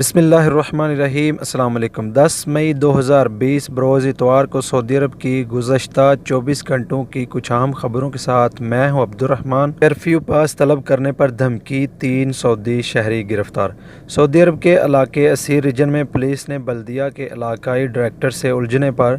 بسم اللہ الرحمن الرحیم۔ السلام علیکم۔ 10 مئی 2020 بروز اتوار کو سعودی عرب کی گزشتہ 24 گھنٹوں کی کچھ اہم خبروں کے ساتھ میں ہوں عبد الرحمن۔ کرفیو پاس طلب کرنے پر دھمکی، 3 سعودی شہری گرفتار۔ سعودی عرب کے علاقے اسیر ریجن میں پولیس نے بلدیہ کے علاقائی ڈائریکٹر سے الجھنے پر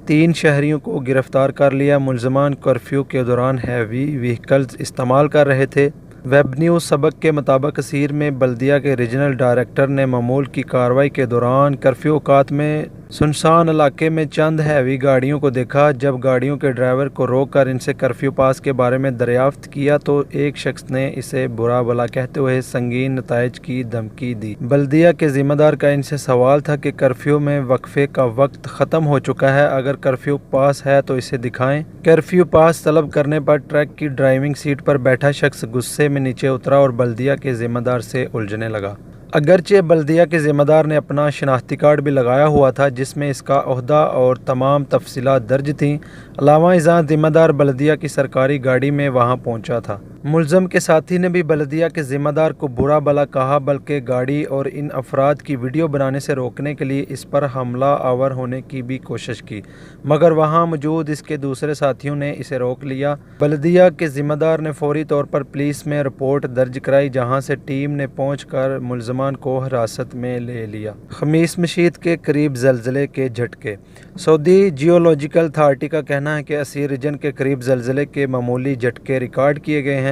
3 شہریوں کو گرفتار کر لیا۔ ملزمان کرفیو کے دوران ہیوی وہیکلز استعمال کر رہے تھے۔ ویب نیوز سبق کے مطابق اسیر میں بلدیہ کے ریجنل ڈائریکٹر نے معمول کی کارروائی کے دوران کرفیو اوقات میں سنسان علاقے میں چند ہیوی گاڑیوں کو دیکھا۔ جب گاڑیوں کے ڈرائیور کو روک کر ان سے کرفیو پاس کے بارے میں دریافت کیا تو ایک شخص نے اسے برا بھلا کہتے ہوئے سنگین نتائج کی دھمکی دی۔ بلدیہ کے ذمہ دار کا ان سے سوال تھا کہ کرفیو میں وقفے کا وقت ختم ہو چکا ہے، اگر کرفیو پاس ہے تو اسے دکھائیں۔ کرفیو پاس طلب کرنے پر ٹرک کی ڈرائیونگ سیٹ پر بیٹھا شخص غصے میں نیچے اترا اور بلدیہ کے ذمہ دار سے الجھنے لگا۔ اگرچہ بلدیہ کے ذمہ دار نے اپنا شناختی کارڈ بھی لگایا ہوا تھا جس میں اس کا عہدہ اور تمام تفصیلات درج تھیں۔ علاوہ ازاں ذمہ دار بلدیہ کی سرکاری گاڑی میں وہاں پہنچا تھا۔ ملزم کے ساتھی نے بھی بلدیہ کے ذمہ دار کو برا بھلا کہا، بلکہ گاڑی اور ان افراد کی ویڈیو بنانے سے روکنے کے لیے اس پر حملہ آور ہونے کی بھی کوشش کی، مگر وہاں موجود اس کے دوسرے ساتھیوں نے اسے روک لیا۔ بلدیہ کے ذمہ دار نے فوری طور پر پولیس میں رپورٹ درج کرائی، جہاں سے ٹیم نے پہنچ کر ملزمان کو حراست میں لے لیا۔ خمیس مشیط کے قریب زلزلے کے جھٹکے۔ سعودی جیولوجیکل اتھارٹی کا کہنا ہے کہ اسیر ریجن کے قریب زلزلے کے معمولی جھٹکے ریکارڈ کیے گئے ہیں۔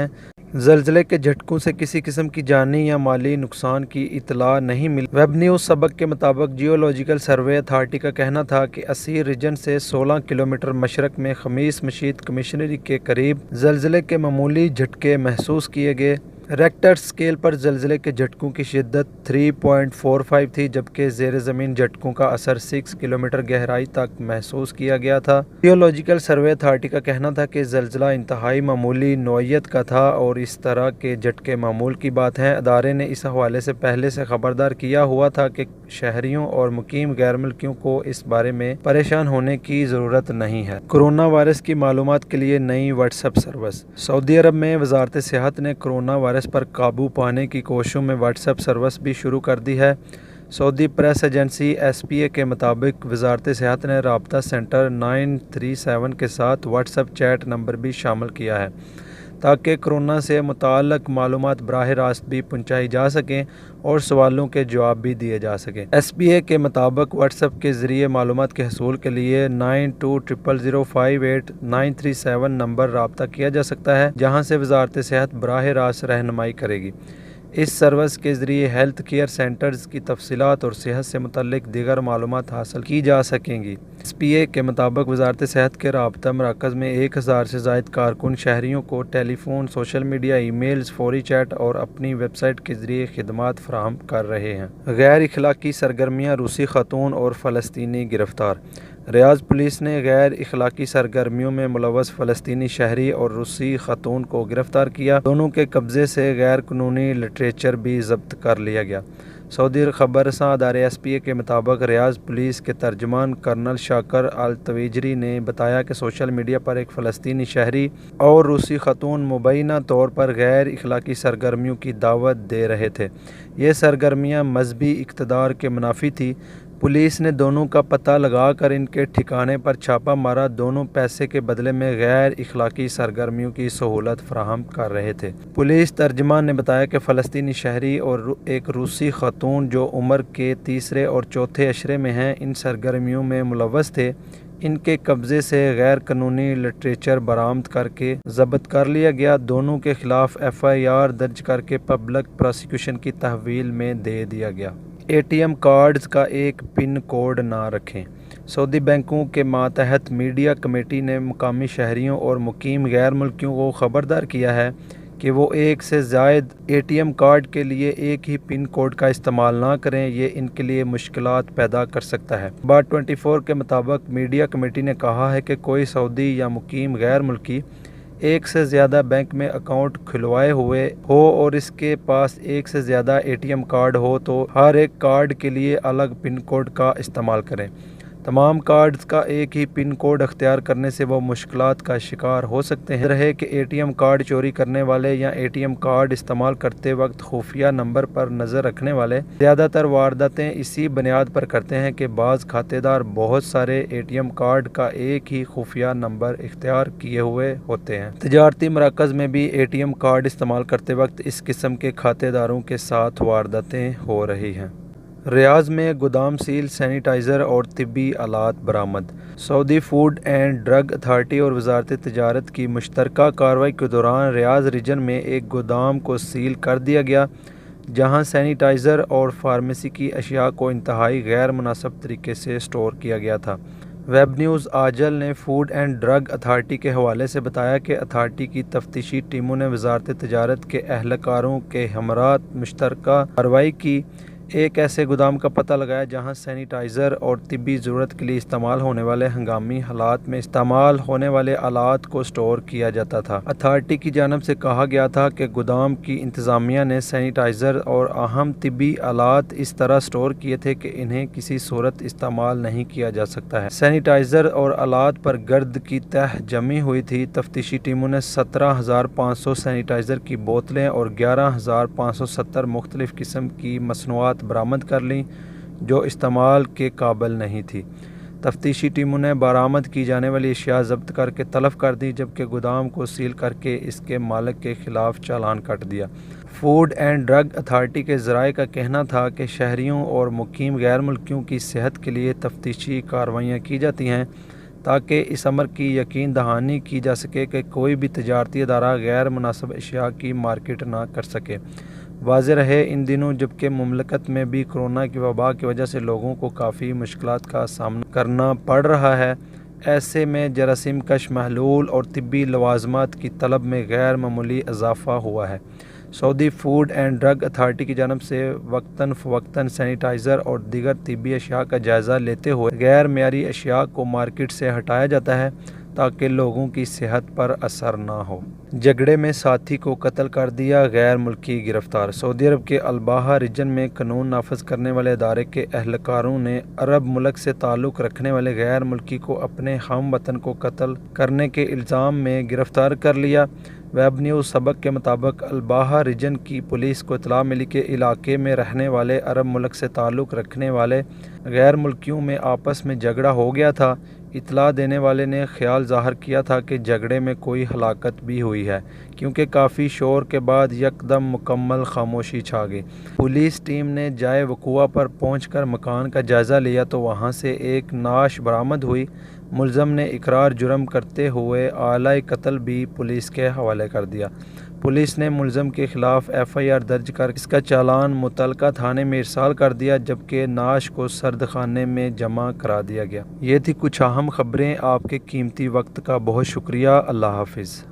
زلزلے کے جھٹکوں سے کسی قسم کی جانی یا مالی نقصان کی اطلاع نہیں ملی۔ ویب نیوز سبق کے مطابق جیولوجیکل سروے اتھارٹی کا کہنا تھا کہ اسیر ریجن سے 16 کلومیٹر مشرق میں خمیس مشیط کمشنری کے قریب زلزلے کے معمولی جھٹکے محسوس کیے گئے۔ ریکٹر اسکیل پر زلزلے کے جھٹکوں کی شدت 3.45 تھی، جبکہ زیر زمین جھٹکوں کا اثر 6 کلومیٹر گہرائی تک محسوس کیا گیا تھا۔ جیولوجیکل سروے اتھارٹی کا کہنا تھا کہ زلزلہ انتہائی معمولی نوعیت کا تھا اور اس طرح کے جھٹکے معمول کی بات ہیں۔ ادارے نے اس حوالے سے پہلے سے خبردار کیا ہوا تھا کہ شہریوں اور مقیم غیر ملکیوں کو اس بارے میں پریشان ہونے کی ضرورت نہیں ہے۔ کورونا وائرس کی معلومات کے لیے نئی واٹس ایپ سروس۔ سعودی عرب میں وزارت صحت نے کورونا وائرس پر قابو پانے کی کوششوں میں واٹس ایپ سروس بھی شروع کر دی ہے۔ سعودی پریس ایجنسی SPA کے مطابق وزارت صحت نے رابطہ سینٹر 937 کے ساتھ واٹس ایپ چیٹ نمبر بھی شامل کیا ہے تاکہ کورونا سے متعلق معلومات براہ راست بھی پہنچائی جا سکیں اور سوالوں کے جواب بھی دیے جا سکیں۔ SPA کے مطابق واٹس ایپ کے ذریعے معلومات کے حصول کے لیے 9200058937 نمبر رابطہ کیا جا سکتا ہے، جہاں سے وزارت صحت براہ راست رہنمائی کرے گی۔ اس سروس کے ذریعے ہیلتھ کیئر سینٹرز کی تفصیلات اور صحت سے متعلق دیگر معلومات حاصل کی جا سکیں گی۔ SPA کے مطابق وزارت صحت کے رابطہ مراکز میں 1000 سے زائد کارکن شہریوں کو ٹیلی phone, social media, e mails, فوری چیٹ اور اپنی ویب سائٹ کے ذریعے خدمات فراہم کر رہے ہیں۔ غیر اخلاقی سرگرمیاں، روسی خاتون اور فلسطینی گرفتار۔ ریاض پولیس نے غیر اخلاقی سرگرمیوں میں ملوث فلسطینی شہری اور روسی خاتون کو گرفتار کیا۔ دونوں کے قبضے سے غیر قانونی لٹریچر بھی ضبط کر لیا گیا۔ سعودی خبر رساں ادارے SPA کے مطابق ریاض پولیس کے ترجمان کرنل شاکر التویجری نے بتایا کہ سوشل میڈیا پر ایک فلسطینی شہری اور روسی خاتون مبینہ طور پر غیر اخلاقی سرگرمیوں کی دعوت دے رہے تھے۔ یہ سرگرمیاں مذہبی اقتدار کے منافی تھیں۔ پولیس نے دونوں کا پتہ لگا کر ان کے ٹھکانے پر چھاپا مارا۔ دونوں پیسے کے بدلے میں غیر اخلاقی سرگرمیوں کی سہولت فراہم کر رہے تھے۔ پولیس ترجمان نے بتایا کہ فلسطینی شہری اور ایک روسی خاتون جو عمر کے تیسرے اور چوتھے عشرے میں ہیں، ان سرگرمیوں میں ملوث تھے۔ ان کے قبضے سے غیر قانونی لٹریچر برآمد کر کے ضبط کر لیا گیا۔ دونوں کے خلاف FIR درج کر کے پبلک پراسیکیوشن کی تحویل میں دے دیا گیا۔ ATM کارڈز کا ایک پن کوڈ نہ رکھیں۔ سعودی بینکوں کے ماتحت میڈیا کمیٹی نے مقامی شہریوں اور مقیم غیر ملکیوں کو خبردار کیا ہے کہ وہ ایک سے زائد ATM کارڈ کے لیے ایک ہی پن کوڈ کا استعمال نہ کریں، یہ ان کے لیے مشکلات پیدا کر سکتا ہے۔ بات 24 کے مطابق میڈیا کمیٹی نے کہا ہے کہ کوئی سعودی یا مقیم غیر ملکی ایک سے زیادہ بینک میں اکاؤنٹ کھلوائے ہوئے ہو اور اس کے پاس ایک سے زیادہ ATM کارڈ ہو تو ہر ایک کارڈ کے لیے الگ پن کوڈ کا استعمال کریں۔ تمام کارڈز کا ایک ہی پن کوڈ اختیار کرنے سے وہ مشکلات کا شکار ہو سکتے ہیں۔ رہے کہ اے ٹی ایم کارڈ چوری کرنے والے یا اے ٹی ایم کارڈ استعمال کرتے وقت خفیہ نمبر پر نظر رکھنے والے زیادہ تر وارداتیں اسی بنیاد پر کرتے ہیں کہ بعض کھاتے دار بہت سارے اے ٹی ایم کارڈ کا ایک ہی خفیہ نمبر اختیار کیے ہوئے ہوتے ہیں۔ تجارتی مراکز میں بھی اے ٹی ایم کارڈ استعمال کرتے وقت اس قسم کے کھاتے داروں کے ساتھ وارداتیں ہو رہی ہیں۔ ریاض میں گودام سیل، سینیٹائزر اور طبی آلات برآمد۔ سعودی فوڈ اینڈ ڈرگ اتھارٹی اور وزارت تجارت کی مشترکہ کارروائی کے دوران ریاض ریجن میں ایک گودام کو سیل کر دیا گیا جہاں سینیٹائزر اور فارمیسی کی اشیاء کو انتہائی غیر مناسب طریقے سے اسٹور کیا گیا تھا۔ ویب نیوز آجل نے فوڈ اینڈ ڈرگ اتھارٹی کے حوالے سے بتایا کہ اتھارٹی کی تفتیشی ٹیموں نے وزارت تجارت کے اہلکاروں کے ہمراہ مشترکہ کارروائی کی ایک ایسے گودام کا پتہ لگایا جہاں سینیٹائزر اور طبی ضرورت کے لیے استعمال ہونے والے ہنگامی حالات میں استعمال ہونے والے آلات کو اسٹور کیا جاتا تھا۔ اتھارٹی کی جانب سے کہا گیا تھا کہ گودام کی انتظامیہ نے سینیٹائزر اور اہم طبی آلات اس طرح اسٹور کیے تھے کہ انہیں کسی صورت استعمال نہیں کیا جا سکتا ہے۔ سینیٹائزر اور آلات پر گرد کی تہ جمی ہوئی تھی۔ تفتیشی ٹیموں نے 17,500 سینیٹائزر کی بوتلیں اور 11,570 مختلف قسم کی مصنوعات برآمد کر لیں جو استعمال کے قابل نہیں تھی۔ تفتیشی ٹیموں نے برآمد کی جانے والی اشیاء ضبط کر کے تلف کر دی جبکہ گودام کو سیل کر کے اس کے مالک کے خلاف چالان کاٹ دیا۔ فوڈ اینڈ ڈرگ اتھارٹی کے ذرائع کا کہنا تھا کہ شہریوں اور مقیم غیر ملکیوں کی صحت کے لیے تفتیشی کارروائیاں کی جاتی ہیں تاکہ اس امر کی یقین دہانی کی جا سکے کہ کوئی بھی تجارتی ادارہ غیر مناسب اشیاء کی مارکیٹ نہ کر سکے۔ واضح رہے ان دنوں جبکہ مملکت میں بھی کورونا کی وبا کی وجہ سے لوگوں کو کافی مشکلات کا سامنا کرنا پڑ رہا ہے، ایسے میں جراثیم کش محلول اور طبی لوازمات کی طلب میں غیر معمولی اضافہ ہوا ہے۔ سعودی فوڈ اینڈ ڈرگ اتھارٹی کی جانب سے وقتاً فوقتاً سینیٹائزر اور دیگر طبی اشیاء کا جائزہ لیتے ہوئے غیر معیاری اشیاء کو مارکیٹ سے ہٹایا جاتا ہے تاکہ لوگوں کی صحت پر اثر نہ ہو۔ جھگڑے میں ساتھی کو قتل کر دیا، غیر ملکی گرفتار۔ سعودی عرب کے الباحہ ریجن میں قانون نافذ کرنے والے ادارے کے اہلکاروں نے عرب ملک سے تعلق رکھنے والے غیر ملکی کو اپنے ہم وطن کو قتل کرنے کے الزام میں گرفتار کر لیا۔ ویب نیوز سبق کے مطابق الباحہ ریجن کی پولیس کو اطلاع ملی کہ علاقے میں رہنے والے عرب ملک سے تعلق رکھنے والے غیر ملکیوں میں آپس میں جھگڑا ہو گیا تھا۔ اطلاع دینے والے نے خیال ظاہر کیا تھا کہ جھگڑے میں کوئی ہلاکت بھی ہوئی ہے کیونکہ کافی شور کے بعد یکدم مکمل خاموشی چھا گئی۔ پولیس ٹیم نے جائے وقوع پر پہنچ کر مکان کا جائزہ لیا تو وہاں سے ایک نعش برآمد ہوئی۔ ملزم نے اقرار جرم کرتے ہوئے آلۂ قتل بھی پولیس کے حوالے کر دیا۔ پولیس نے ملزم کے خلاف ایف آئی آر درج کر اس کا چالان متعلقہ تھانے میں ارسال کر دیا جبکہ نعش کو سرد خانے میں جمع کرا دیا گیا۔ یہ تھی کچھ اہم خبریں۔ آپ کے قیمتی وقت کا بہت شکریہ۔ اللہ حافظ۔